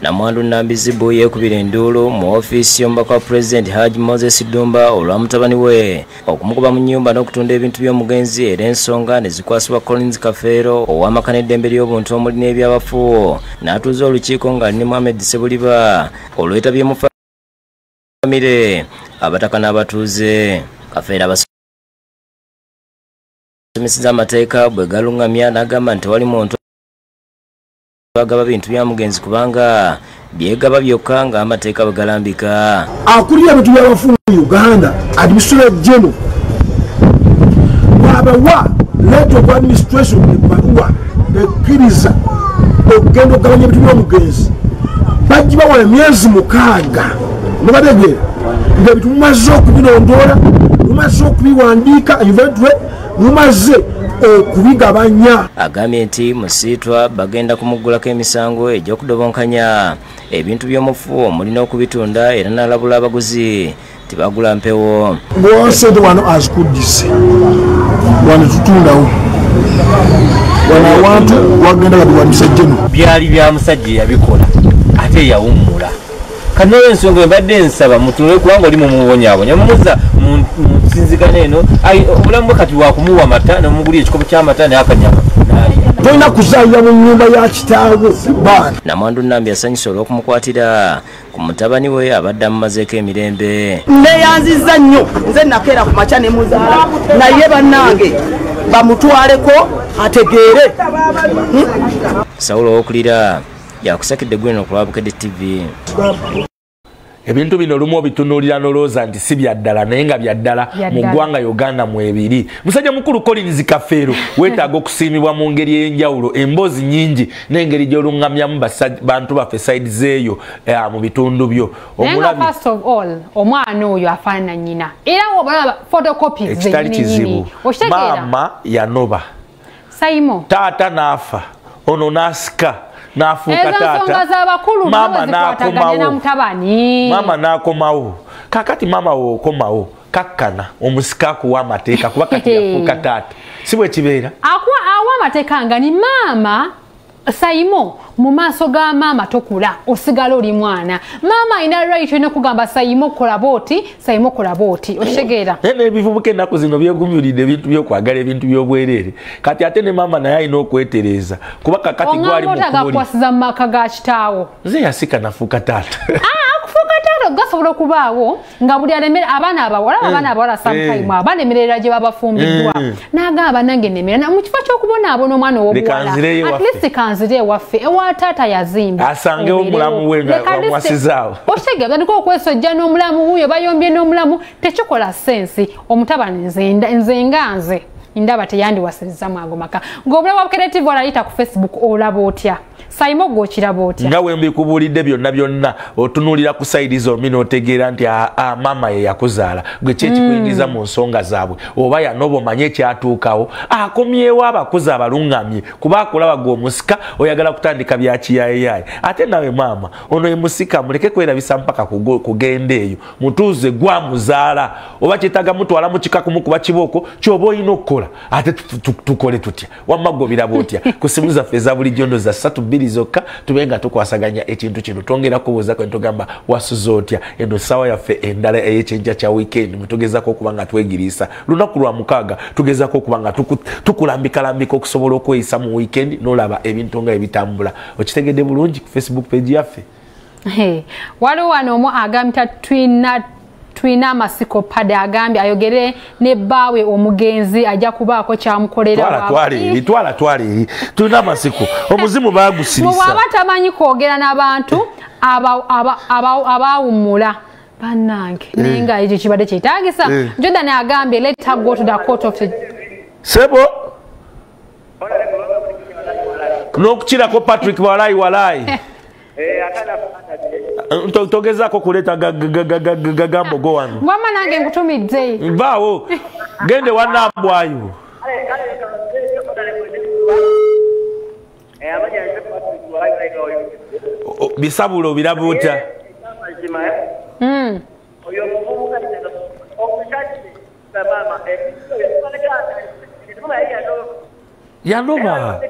Namwandu Nambizibu yekubira enduulu mu ofiisi y'omubaka wa President Haji Moses Dumba olwa mutabani we okumukuba mu nnyumba n'okutunda ebintu by'omugenzi era ensonga ne zikwasibwa Collins Kafeero ow'amaka n'eddembe ly'obuntu omuli n'ebyabafu n'atuuza olukiiko nga ne Mohamed Sebuliba olwetabye mu famire abataka n'abatuuze. Kafeero abasomeseza amateeka bwe galungamya n'agamba nti wali muntu bagaba bintu bya mugenzi kubanga byegaba byokka nga amateeka bagalambika. Akulira bintu by'abafu mu Uganda Administrative General wabawa letter of administration ebaluwa ekkiriza okugenda okugabanya ebintu by'omugenzi bagibawa emyezi 6 mubategeera nga bintu mumaze okubinondoola mumaze okubiwandiika eventuwe mumaze okubigabanya. Agambye nti musiitwa bagenda kumuggulako emisango egy'okudobonkanya ebintu by'omufu mulina okubitunda era n'alabula abaguzi tibagula mpewo. Bw'osente wano azikuddise wano tutundawo wano awantu wagenda gabiwanisa jjeno byali bya musajja yabikola ate yawummula kanowe ensonga embadde nsaba mutunule kubanga oli mumubonyabonya mumuza musinzigana eno obulamu bwe kati wakumuwa amata nomugulira ekikopo ky'amata naye akanyama tolina kuzaalira mu nnyumba ya kitaawe baana. Namwandu Nambi asanyusa olw'okumukwatira ku mutabani we abadde amumazeeko emirembe. Neyanziza nnyo nze nakeera ku makya ne muzaala naye bannange bamutwaleko ategeere. Sawulo ow'okulira yakusakidde gwino ku Bukedde TV. Ebintu bino lumu obitunuulira nolooza nti si byaddala naye nga byaddala mu ggwanga Uganda mu ebiri. Musajja mukulu Collins Kafeero weetaaga okusiimibwa mu ngeri ey'enjawulo emboozi nnyingi n'engeri gy'olungamyamu bantu baffe side zeeyo mu bitundu byo. Omulabi first of all omwana oyo afaanana nnyina era obalaba photocopies ekitali kizibu maama yanoba Saimo taata n'afa ono n'asika nafuuka taata mama n'akomawo kakati mama w'okomawo kakkana omusika kuwa amateeka kuba kati yafuuka taata si bwe kibeera awa amateeka nga ni maama Saimo mu maaso ga maama tokula osigala oli mwana maama ina right ino kugamba Saimo kola booti Saimo kola booti oshegeera ene ebivubuka ennaku zino byegumyulidde ebintu by'okwagala ebintu by'obwereere kati ate ne maama naye alina okwetereza kuba kakati gwali mukubulagakwasiza mu maka ga kitaawo nze yasika nafuuka taata akufuuka taata gasobola okubaawo nga buli alemera abaana abawala sometime abalemerera gye babafumbiddwa n'agamba nange nemera mu kifo ky'okubonaabona omwana ow'obuwala at least kanzire ewaffe ewa taata yazimba asangewo omulamu we nga wamwasizaawo otegera ndiko okwesojja n'omulamu wuyo bayombye n'omulamu tekikola sensi omutabani nze nganze ndaba teyandiwasiriza mwago maka ng'obulamu bwa Bukedde TV walayita ku Facebook olaba otya Saimo gw'okiraba otya nga we mbikubuulidde byonna otunuulira ku sayidi zombi n'otegeera nti maama ye yakuzaala gwe ki ekikuyingiza mu nsonga zaabwe oba yanoba omanye ekyatuukawo akomyewo abakozi abalungamye kuba akulaba gw'omusika oyagala kutandika bya kiyayeyaye ate nawe maama ono ye musika muleke kwerabisa mpaka kugenda eyo mutuuze gwamuzaala oba kyetaaga mutwala mu kika kumukuba kibooko kyoba olina okukola ate tukole tutya wamma gw'obiraba otya ku simu zaffe eza bulijjo ndo za 3 zokka tubenga tukwasaganya ekintu kino twongera kubuuza kwe tugamba wasuza otya eno sawa yaffe endala ey'ekyenja kya weekend mutugezako okuba nga twegiriisa lunaku lwa 6 tugezako okuba nga tukulambika okusobola okweyisa mu weekend n'olaba ebintu nga ebitambula okitegedde bulungi ku Facebook page yaffe. Waliwo wano omu agambye twina amasiko pada agambye ayogere ne bbaawe omugenzi ajja kubaako kyamukolera twala eri tulina amasiko omuzimu baagusirisa waba tamanyi kwogera n'abantu abaawummula bannange naye nga ekyo kibadde kyetaagisa Jordan agambye let her go to the court of sebo n'okukirako Patrick walayi togezako kuleta gagambo go wano mama nange nkutumidde vaawo gende wanambwayo bisabulo biraba otya yanoba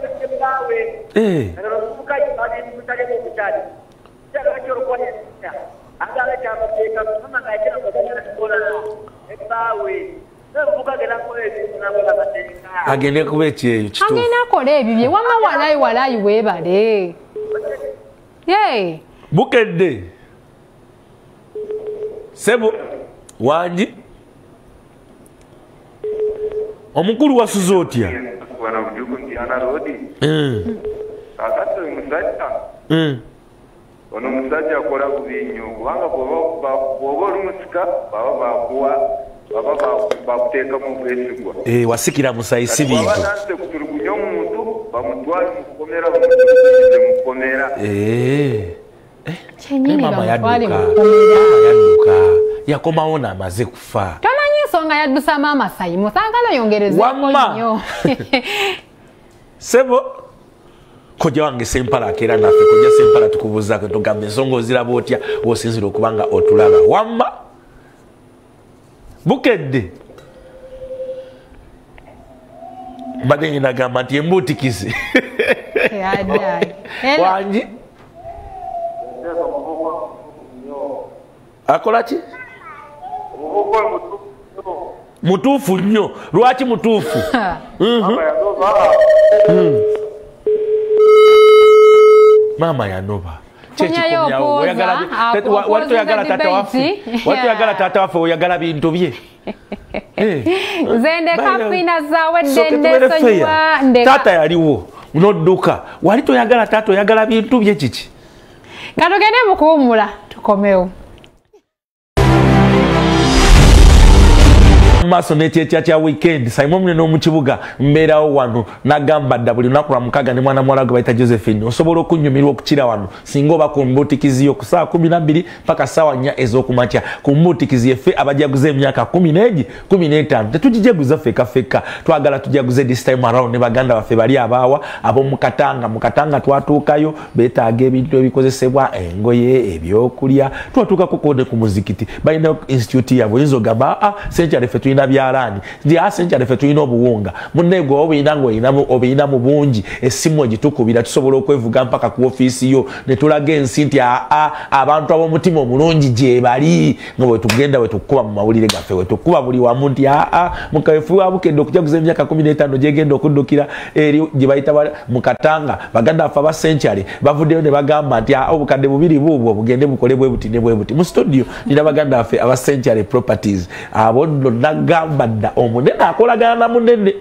agende kuba ekyeyo kituufu agenda akola ebyo bye wama walayi weebale Bukedde sebo wangi omukulu wasuze otya ono musajja akola bubi nnyo kubanga bw'oba oli musika baba bakuwa baba bakuteeka mu bwesigwa wasikira musayisi bintu babananse kutulugunya omuntu bamutwale mu kkomera mu kkomera mama yadduka yakomawo n'amaze kufa tomanyi ensonga yaddusa maama sayimu saagala oyongerezeko nnyo sebo kojja wange sempala akeera naffe kojja sempala tukubuuzaako tugamba ensonga oziraba otya osinzira okubanga otulaba wamma Bukedde mbadde nginagamba nti embuutikizi wangi akola ki mutuufu nnyo lwaki mutuufu maama yanoba watoyagala taata waffe oyagala bintu bye nze ndeka fina zawedde ndesonyiwa taata yaliwo nodduka wali toyagala taata oyagala bintu bye kiki katugende mukuwumula tukomewo maaso n'ekyekya kya weekend Simon Munene omukibuga mbeerawo wano nagamba dda buli lunaku lwa mukaaga ne mwana muwala gwe bayita Josephine osobola okunyumirwa okukira wano singa oba ku mbuutikizi yo ku ssaawa 12 paka ssaawa 4 ez'okumakya ku mbuutikizi yeffe abajaguza emyaka 11 15 tetugijaguza fekafeka twagala tujaguze this time around ne baganda baffe bali abaawa ab'omukatanga twatuukayo beetaaga ebintu ebikozesebwa engoye ebyokulya twatuukako kone ku muzikiti balina institute yabwe oyinza ogamba senkyale ffe tulina byalaani ndi senkyale ffe tulina obuwunga munneegwe obiyina mu bungi essimu egitukubira tusobola okwevuga mpaka ku ofiisi yo ne tulaga ensi nti abantu ab'omutima omulungi gye bali nga bwetugenda wetukuba mu mawulire gaffe wetukuba buli wamu nti mukawefu wa Bukedde okujaguza emyaka 15 gyegenda okuddukira eri gye bayita mukatanga baganda baffe aba senkyale bavuddeyo ne bagamba nti obukadde bubiri buubwo bugende bukole bwe buti ne bwe buti mu studio nina baganda baffe aba senkyale properties abo nno nagamba dda omunene akolagana na munene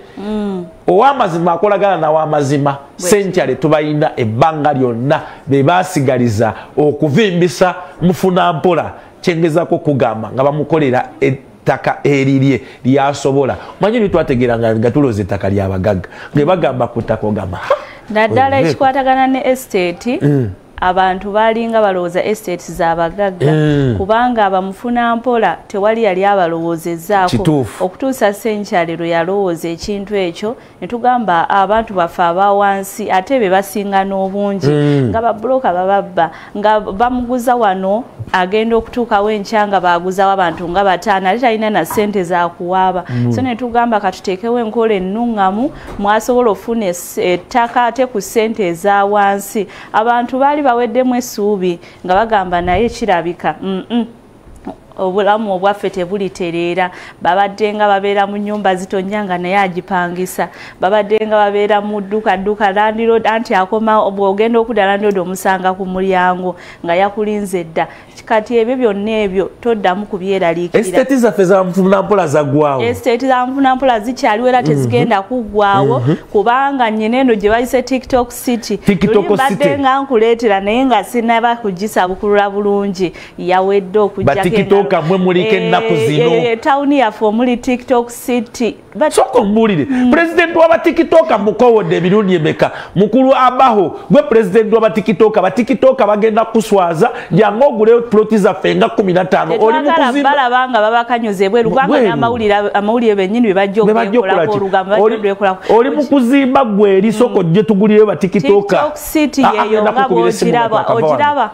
ow'amazima akolagana naw'amazima senkyale tubayina ebbanga lyonna be baasigaliza okuvimbisa mufuna mpola kyengezako kugamba nga bamukolera ettaka erirye lyasobola manyi litwategeranga nga tuloza ettaka ly'abagagga nge bagamba ku ttaka ogamba naddala ekikwatagana ne estate abantu balinga balowooza estates z'abagagga kubanga abamufuna mpola tewali yali abalowoozezaako okutuusa senkyale lwe yalowooza ekintu ekyo ne tugamba abantu baffe abawansi ate be basinga n'obungi nga babuloka bababba nga bamuguza wano agenda okutuukawo enkya nga baguzawo abantu nga 5 ate talina na ssente zakuwaaba so ne tugamba katuteekewo enkola ennuŋŋamu mwasobola ofuna ettaka ate ku ssente eza wansi abantu baali baweddemu essuubi nga bagamba naye kirabika obulamu obwaffe tebulitereera babadde nga babeera mu nnyumba zitonnya nga naye agipangisa babadde nga babeera mu dduka landiroad anti akoma bw'ogenda okudda landiroad omusanga ku mulyango nga yakulinze dda kati ebyo byonna ebyo toddamu kubyeraliikira estate zaffe za nfunampola zaggwawo estate za nfunampola zikyaliwo era tezigenda kuggwawo kubanga nnyina eno gye bayise tiktok city mbadde nga nkuleetera naye nga sinaba kugisabukulula bulungi yawedde okujjako kamwe mulike ennaku zino tawuni yaffe omuli tiktok city soko mbulire president wa tiktok mukowodde emirundi emeka mukulu abaho gwe president wa tiktok abatiktok bagenda kuswaza yango ogule ploti zaffe nga 15 oli mukuzimba balabanga babakanyozebwe luganga amawulire bennyini bebajja okukola oli mukuzimba gwe eri soko gye tugulire ba tiktok city yeyo nga bwogiraba ogiraba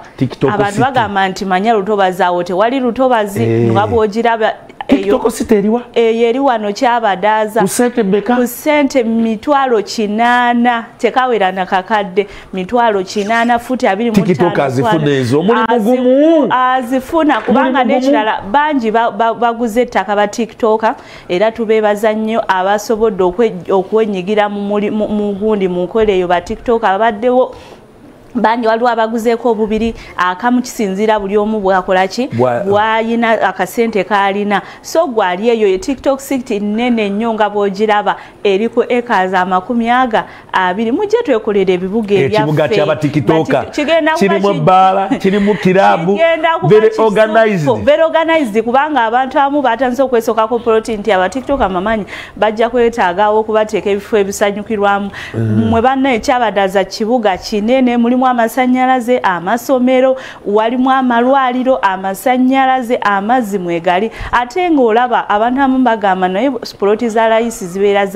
abantu bagamba nti manya lutobazi awo tewali lutobazi nga bwogiraba TikTok siteriwa yeri wano kyabadaza kusente beka kusente mitwalo 8 tekawera nakakadde mitwalo 8 futi 25 TikTok azifuna ezo muri mugumu azifuna kubanga nekirala banji baguze ettaka ba TikTok era tubebaza nnyo abasobodde okwenyigira mu gundi mu nkola eyo ba TikTok abaddewo bangi waliwo abaguzeeko obubiri akamu kisinzira buli omu bwakolaki bwayina akasente kalina so gwali eyo TikTok site nene nnyo nga bwogiraba eri ku acres 20 mujje twekolera ebibuga ebyaffe ekibuga ky'aba TikToka kirimu bbaala kirimu kirabu very organized kubanga abantu amu batanze okwesokako protein nti aba TikTok amamanyi bajja kwetaagawo okubateeka ebifo ebisanyukirwamu mwe banna ekyabadaza kibuga kinene mulimu amasanyalaze amasomero walimu amalwaliro amasanyalaze amazzi mwegali ate ng'olaba abantu amu bagamba naye sipoloti za layisi zibeera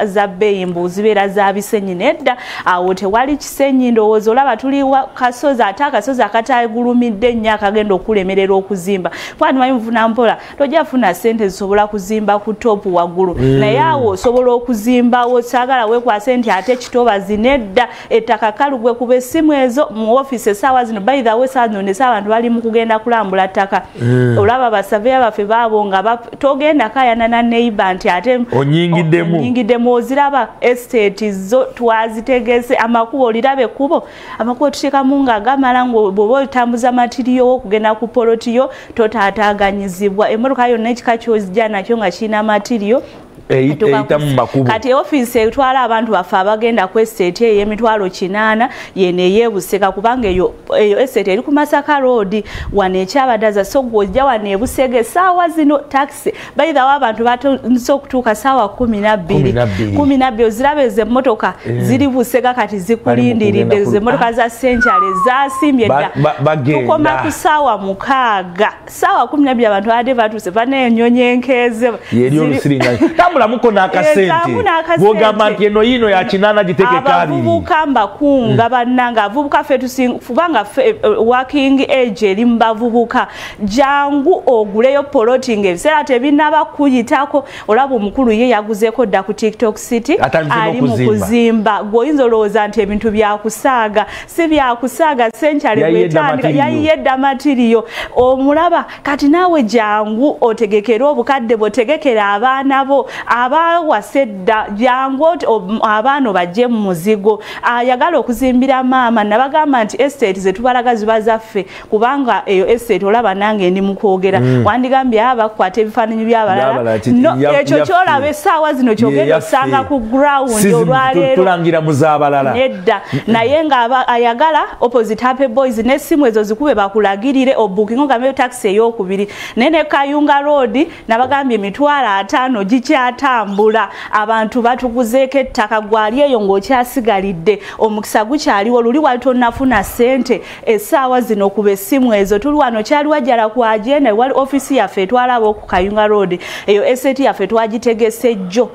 za beyimbu zibeera za bisenyi nedda awo tewali kisenyi ndowooza olaba tuli kasozi ate akasozi akatagulumidde nnyo akagenda okulemerera okuzimba kwani manyi mufuna mpola tojja funa sente zisobola kuzimba ku topu waggulu naye awo osobola okuzimbawo saagala weekwase nti ate kitobazi nedda ettaka kalugwe kuba essimu ezo mu office sawa zino by the way sawa zino abantu bali mu kugenda kulambula ttaka olaba basaveya baffe baabo nga togenda kayana na neighbor nti ate onyingiddemu oziraba estate zo twazitegese amakubo olirabe kubo amakubo tuteekamu nga gamala bw'oba otambuza matiriyo okugenda ku polotiyo totaataaganyizibwa emmotoka yonna ekika kyozijja nakyo nga kirina matiriyo kati office etwala abantu baffe abagenda ku estate ey'emitwalo 8 yene eyebuseka kubanga eyo estate eri ku Masaka Road wane ekyabadaza so gwojja wane ebusege saawa zino taxi by the way abantu batandise okutuuka saawa 12 ozirabe ze mmotoka ziri busega kati zikulindiridde ze mmotoka za Century zasimbye dda tukoma ku saawa 6 saawa 12 abantu badde batuse banenyonye enkeze yeri olusiringa muko nakasente bwogamba nti eno yino ya kinana giteke kabiri abavubuka mbakunga bannanga avubuka fe tusingufubanga working age eri mbavubuka jangu oguleyo poloting ebiseera tebinaba kuyitako olaba omukulu ye yaguzeeko dda ku TikTok city ali mu kuzimba gwoyinza olowooza nti ebintu byakusaaga si byakusaaga Century bwetandika yayiyedda matiriyo omulaba kati naawe jangu otegekera obukadde botegekera abaana bo abawasedda jangu abaana bajje mu muzigo ayagala okuzimbira maama nabagamba nti estate zetubalaga ziba zaffe kubanga eyo estate olaba nange ndi mukwogera wandigambye abakwata ebifaananyi by'abalala ekyo kyolaba essaawa zino kyogenda osanga ku ground olwaleero tulangira muzaabalala nedda naye nga ayagala opposite Happy Boys n'essimu ezo zikube bakulagirire obukingo ngambe taxi ey'okubiri nene Kayunga Road nabagambye emitwalo 5 gikyatambula abantu batuguzeeko ettaka gwali eyo ng'okyasigalidde omukisa gukyaliwo luli wali tonnafuna ssente essaawa zino kuba essimu ezo tuli wano kyali wajjala ku agenda wali ofisi yaffe etwalabo ku Kayunga Road eyo estate yaffe twagitegese jo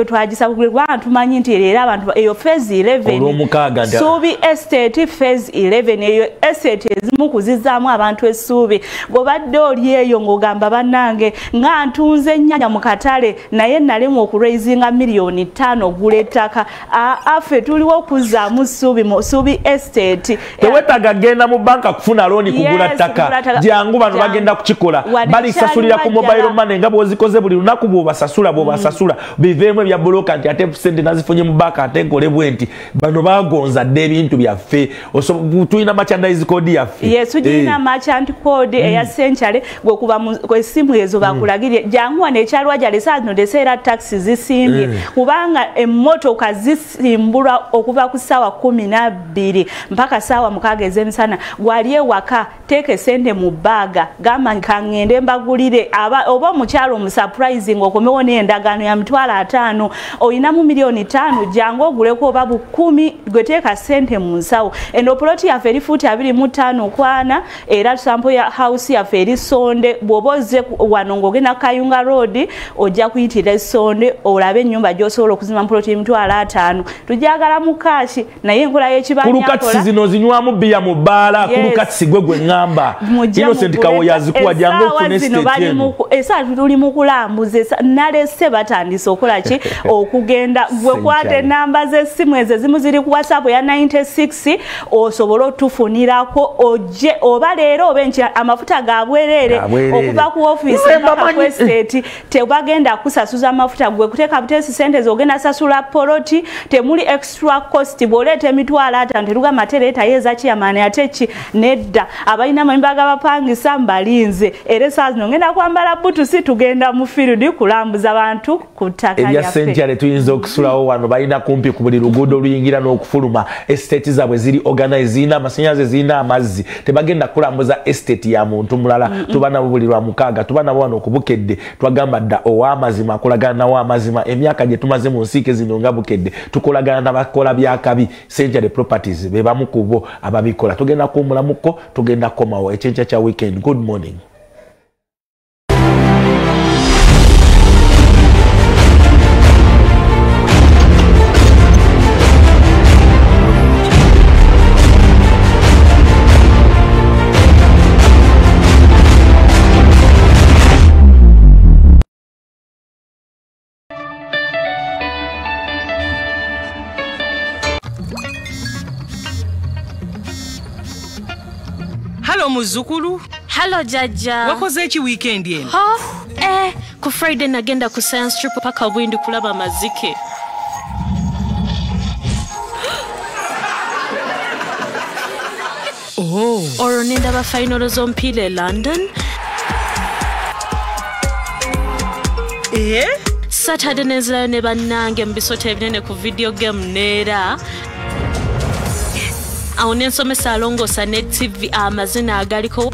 twagisabukule kubanga tumanyi nti era abantu eyo phase 11 Subi estate phase 11 eyo estate ezimu kuzizaamu abantu essuubi bw'obadde oli eyo ng'ogamba bannange nga ntunze ennyanja mu katale naye nalemu okuraisinga miliyoni 5 gula ettaka affe tuliwo okuzzaamu ssuubi mu Subi estate tewetaga genda mu banka kufuna looni kugula ttaka jangu bano bagenda kukikola balisasulira ku mobile money nga bw'ozikoze buli lunaku bw'obasasula bw'obasasula biveemu ebya buloka nti ate sente nazifunye mu banka ate nkolebwe nti bano bagonza dde ebintu byaffe tulina merchandise code yaffe yes tulina merchant code eya Century gwekuba ku essimu ezo bakulagirye jangu wano ekyalwa gyale saa zino deseera taxi zisimbye kubanga emmotoka zisimbulwa okuva ku ssaawa 12 mpaka ssaawa 6 ez'emisana gwali ewaka teeka sente mu bbaaga gamba nkangende mbagulire oba omukyalo omusurprising okomewo ne endagaano ya $5,000 oyinamu $5,000,000 jangu oguleko oba $10,000 gweteeka ssente mu nsawo. Eno poloti yaffe eri fuuti 25 kwana era sampo ya house yaffe eri Sonde bw'oba ozze wano ng'ogenda Kayunga Road ojja kuyitira Sonde olabe ennyumba gy'osobola okuzimba mu poloti $5,000 tujagala mu kaashi naye enkola y'ekibanja kulukatisi zino zinywamu bbiya mu bbaala kulukatisi gwe ngamba Innocent Kawoya azikuwa jangu ofune estate yenu esa tuli mu kulambuza nalese batandise okola ki okugenda gwe kwate namba z'essimu ezo zimu ziri ku WhatsApp ya 96 osobola otufunirako ojje oba leero oba enkya amafuta gabwerere okuva ku office mpaka ku estate tebagenda kusasuza amafuta gwe kuteeka butesi sente zogenda sasula poloti temuli extra cost bw'oleeta $5,000 teruga matereta yeza kiyamani ate ki nedda abalina amayumba g'abapangisa mbalinze era saa zino ngenda kwambala butusi tugenda mu field kulambuza abantu ku ttaka lyaffe. Ebya Sentya tuyinza okusulawo wano balina kumpi ku buli luguudo oluyingira n'okufuluma estate zaabwe ziri organize zirina amasannyalaze zirina amazzi tebagenda kulambuza estate ya muntu mulala tuba nabo buli lwa mukaaga tuba nabo wano ku Bukedde twagamba dda ow'amazima akolagana nawo amazima emyaka gye tumaze mu nsiike zino nga Bukedde tukolagana n'abakola byakabi Sentya Properties be bamu ku bo ababikola tugenda kuwumulamuko tugenda kukomawo ekyenkya kya weekend. Good morning. Hello muzukulu. Hello Jaja. Wakoze eki weekend eno? Ku Friday nagenda ku science trip paka Bwindi kulaba mazike. Oro nenda ba final zompile London. Saturday nezlayo ne bannange mbisote ebinene ku video game neera. Awo nensomesa alongosa ne TV amazina agaliko